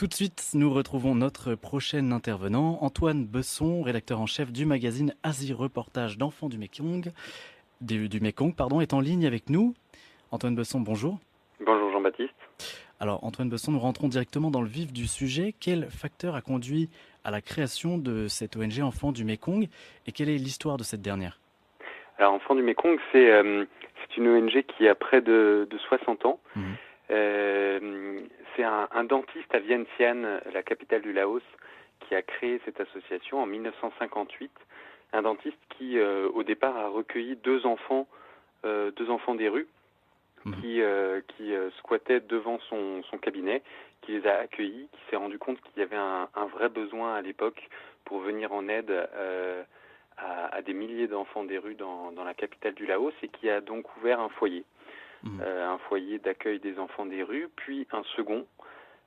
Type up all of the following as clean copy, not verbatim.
Tout de suite, nous retrouvons notre prochain intervenant, Antoine Besson, rédacteur en chef du magazine Asie Reportage d'Enfants du Mékong, est en ligne avec nous. Antoine Besson, bonjour. Bonjour Jean-Baptiste. Alors Antoine Besson, nous rentrons directement dans le vif du sujet. Quel facteur a conduit à la création de cette ONG Enfants du Mékong et quelle est l'histoire de cette dernière? Alors Enfants du Mékong, c'est une ONG qui a près de 60 ans. Mhm. C'est un dentiste à Vientiane, la capitale du Laos, qui a créé cette association en 1958. Un dentiste qui, au départ, a recueilli deux enfants des rues qui squattaient devant son cabinet, qui les a accueillis, qui s'est rendu compte qu'il y avait un vrai besoin à l'époque pour venir en aide à des milliers d'enfants des rues dans la capitale du Laos, et qui a donc ouvert un foyer. Un foyer d'accueil des enfants des rues, puis un second.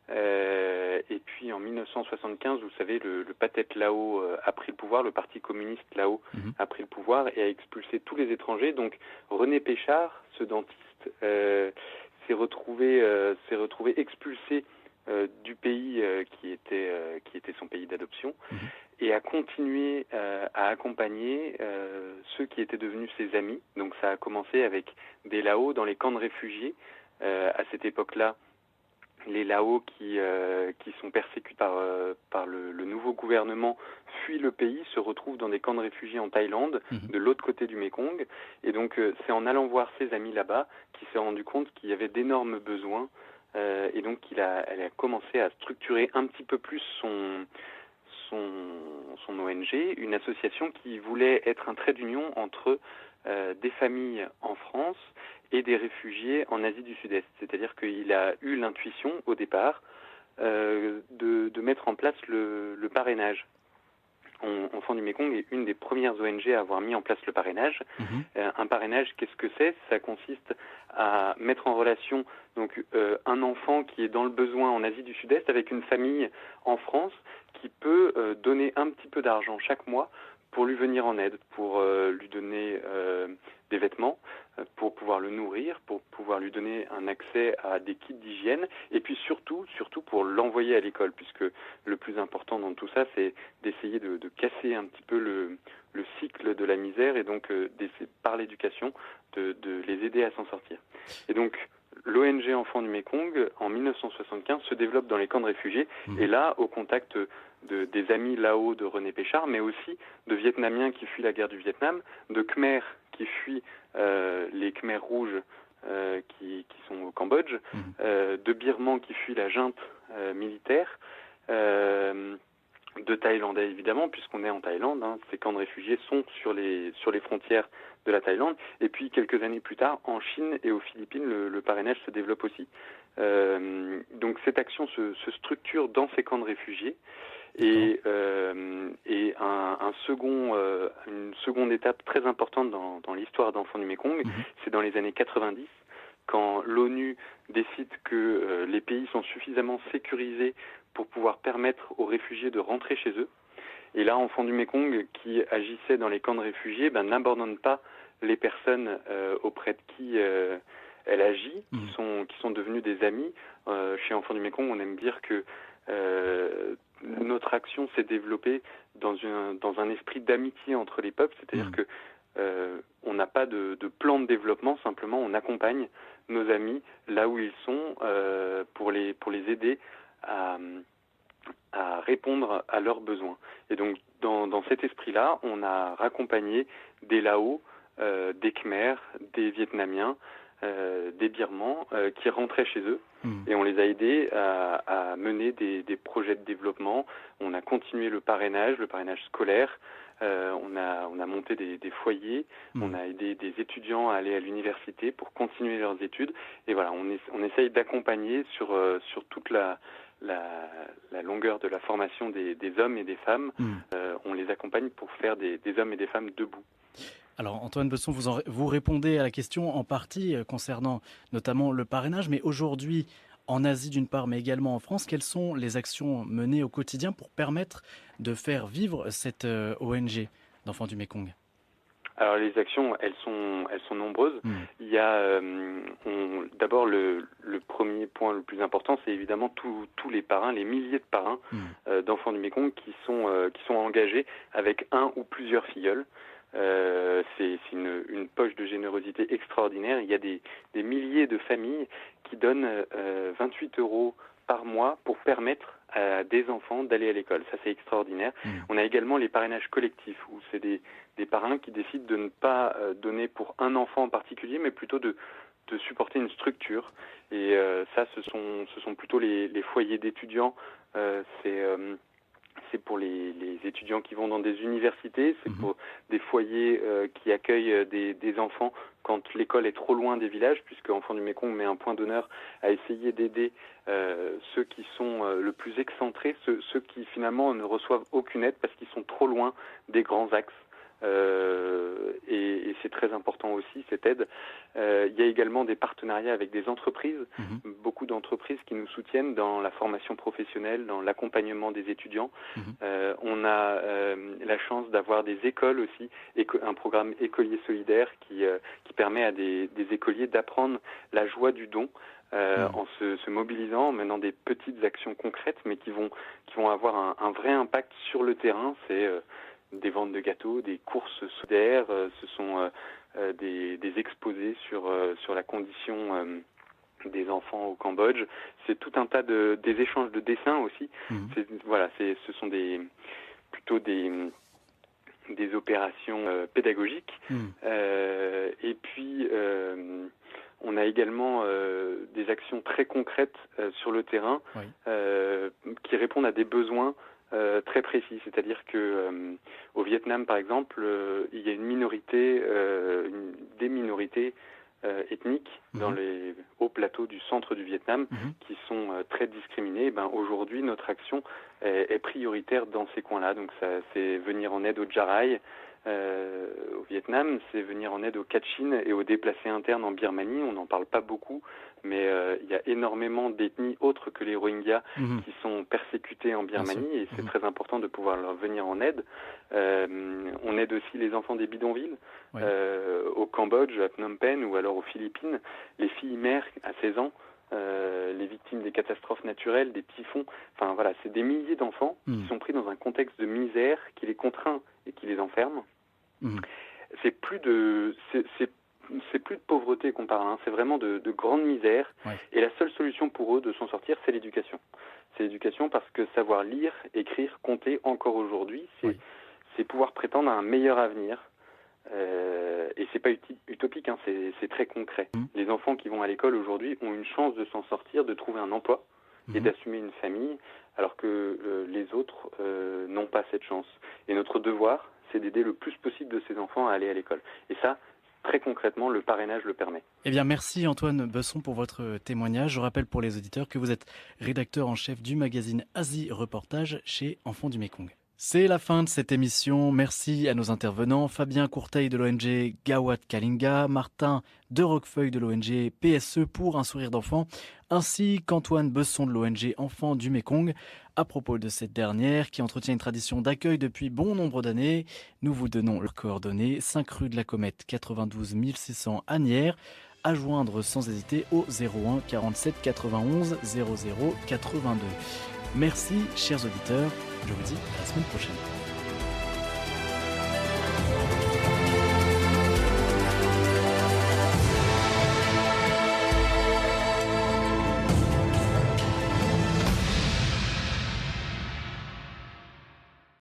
Et puis en 1975, vous savez, le Pathet Lao a pris le pouvoir, le Parti communiste Lao a pris le pouvoir et a expulsé tous les étrangers. Donc René Péchard, ce dentiste, s'est retrouvé expulsé du pays qui était son pays d'adoption, et a continué à accompagner ceux qui étaient devenus ses amis. Donc ça a commencé avec des Lao dans les camps de réfugiés. À cette époque-là, les Lao qui sont persécutés par le nouveau gouvernement fuient le pays, se retrouvent dans des camps de réfugiés en Thaïlande, de l'autre côté du Mékong. Et donc c'est en allant voir ses amis là-bas qu'il s'est rendu compte qu'il y avait d'énormes besoins. Et donc elle a commencé à structurer un petit peu plus son ONG, une association qui voulait être un trait d'union entre des familles en France et des réfugiés en Asie du Sud-Est. C'est-à-dire qu'il a eu l'intuition au départ de mettre en place le parrainage. Enfants du Mékong est une des premières ONG à avoir mis en place le parrainage. Un parrainage, qu'est-ce que c'est? Ça consiste à mettre en relation donc un enfant qui est dans le besoin en Asie du Sud-Est avec une famille en France qui peut donner un petit peu d'argent chaque mois pour lui venir en aide, pour lui donner des vêtements, pour pouvoir le nourrir, pour pouvoir lui donner un accès à des kits d'hygiène, et puis surtout pour l'envoyer à l'école, puisque le plus important dans tout ça, c'est d'essayer de casser un petit peu le cycle de la misère, et donc d'essayer, par l'éducation, de les aider à s'en sortir. Et donc, l'ONG Enfants du Mékong, en 1975, se développe dans les camps de réfugiés, et là, au contact des amis Lao de René Péchard, mais aussi de Vietnamiens qui fuient la guerre du Vietnam, de Khmers qui fuient les Khmers rouges qui sont au Cambodge, de Birmans qui fuient la junte militaire, de Thaïlandais évidemment, puisqu'on est en Thaïlande, ces camps de réfugiés sont sur les frontières de la Thaïlande, et puis quelques années plus tard, en Chine et aux Philippines, le parrainage se développe aussi. Donc cette action se structure dans ces camps de réfugiés, et une seconde étape très importante dans l'histoire d'Enfants du Mékong, c'est dans les années 90, quand l'ONU décide que les pays sont suffisamment sécurisés pour pouvoir permettre aux réfugiés de rentrer chez eux. Et là, Enfants du Mékong, qui agissait dans les camps de réfugiés, n'abandonne pas les personnes auprès de qui elle agit, qui sont devenus des amis. Chez Enfants du Mékong, on aime dire que notre action s'est développée dans un esprit d'amitié entre les peuples, c'est-à-dire que on n'a pas de plan de développement, simplement on accompagne nos amis là où ils sont pour les aider à répondre à leurs besoins. Et donc dans cet esprit-là, on a raccompagné des Lao, des Khmers, des Vietnamiens, des Birmans qui rentraient chez eux, et on les a aidés à mener des projets de développement. On a continué le parrainage scolaire, on a monté des foyers, on a aidé des étudiants à aller à l'université pour continuer leurs études, et voilà, on essaye d'accompagner sur toute la longueur de la formation des hommes et des femmes. On les accompagne pour faire des hommes et des femmes debout. Alors Antoine Besson, vous répondez à la question en partie concernant notamment le parrainage, mais aujourd'hui en Asie d'une part, mais également en France, quelles sont les actions menées au quotidien pour permettre de faire vivre cette ONG d'Enfants du Mékong? Alors les actions, elles sont nombreuses. Il y a d'abord le premier point le plus important, c'est évidemment tous les parrains, les milliers de parrains d'enfants du Mékong qui sont engagés avec un ou plusieurs filleuls. C'est une poche de générosité extraordinaire. Il y a des milliers de familles qui donnent 28 € par mois pour permettre à des enfants d'aller à l'école. Ça, c'est extraordinaire. On a également les parrainages collectifs, où c'est des parrains qui décident de ne pas donner pour un enfant en particulier, mais plutôt de supporter une structure. Et ça, ce sont plutôt les foyers d'étudiants. C'est pour les étudiants qui vont dans des universités, c'est pour des foyers qui accueillent des enfants quand l'école est trop loin des villages, puisque Enfants du Mékong met un point d'honneur à essayer d'aider ceux qui sont le plus excentrés, ceux qui finalement ne reçoivent aucune aide parce qu'ils sont trop loin des grands axes. Et c'est très important aussi, cette aide. Il y a également des partenariats avec des entreprises, beaucoup d'entreprises qui nous soutiennent dans la formation professionnelle, dans l'accompagnement des étudiants. On a la chance d'avoir des écoles aussi, un programme écolier solidaire qui permet à des écoliers d'apprendre la joie du don. En se mobilisant, en menant des petites actions concrètes, mais qui vont avoir un vrai impact sur le terrain. C'est des ventes de gâteaux, des courses solidaires, ce sont des exposés sur la condition des enfants au Cambodge. C'est tout un tas des échanges de dessins aussi. Ce sont plutôt des opérations pédagogiques. Et puis on a également des actions très concrètes sur le terrain qui répondent à des besoins très précis, c'est-à-dire que au Vietnam, par exemple, il y a des minorités ethniques dans les hauts plateaux du centre du Vietnam qui sont très discriminées. Aujourd'hui, notre action est prioritaire dans ces coins-là. Donc, c'est venir en aide aux Jarai au Vietnam, c'est venir en aide aux Kachin et aux déplacés internes en Birmanie. On n'en parle pas beaucoup, mais il y a énormément d'ethnies autres que les Rohingyas qui sont persécutées en Birmanie et c'est très important de pouvoir leur venir en aide. On aide aussi les enfants des bidonvilles au Cambodge, à Phnom Penh ou alors aux Philippines. Les filles mères à 16 ans, les victimes des catastrophes naturelles, des typhons. Enfin voilà, c'est des milliers d'enfants qui sont pris dans un contexte de misère qui les contraint et qui les enferme. C'est plus de pauvreté qu'on parle, c'est vraiment de grande misère. Et la seule solution pour eux de s'en sortir, c'est l'éducation. C'est l'éducation parce que savoir lire, écrire, compter encore aujourd'hui, c'est pouvoir prétendre à un meilleur avenir. Et c'est pas utopique, c'est très concret. Les enfants qui vont à l'école aujourd'hui ont une chance de s'en sortir, de trouver un emploi et d'assumer une famille, alors que les autres n'ont pas cette chance. Et notre devoir, c'est d'aider le plus possible de ces enfants à aller à l'école. Et ça, très concrètement, le parrainage le permet. Eh bien, merci Antoine Besson pour votre témoignage. Je rappelle pour les auditeurs que vous êtes rédacteur en chef du magazine Asie Reportage chez Enfants du Mékong. C'est la fin de cette émission. Merci à nos intervenants, Fabien Courteil de l'ONG Gawat Kalinga, Martin de Roquefeuille de l'ONG PSE pour un sourire d'enfant, ainsi qu'Antoine Besson de l'ONG Enfants du Mékong. À propos de cette dernière, qui entretient une tradition d'accueil depuis bon nombre d'années, nous vous donnons leurs coordonnées, 5 rue de la Comète, 92 600 Asnières, à joindre sans hésiter au 01 47 91 00 82. Merci, chers auditeurs. Je vous dis à la semaine prochaine.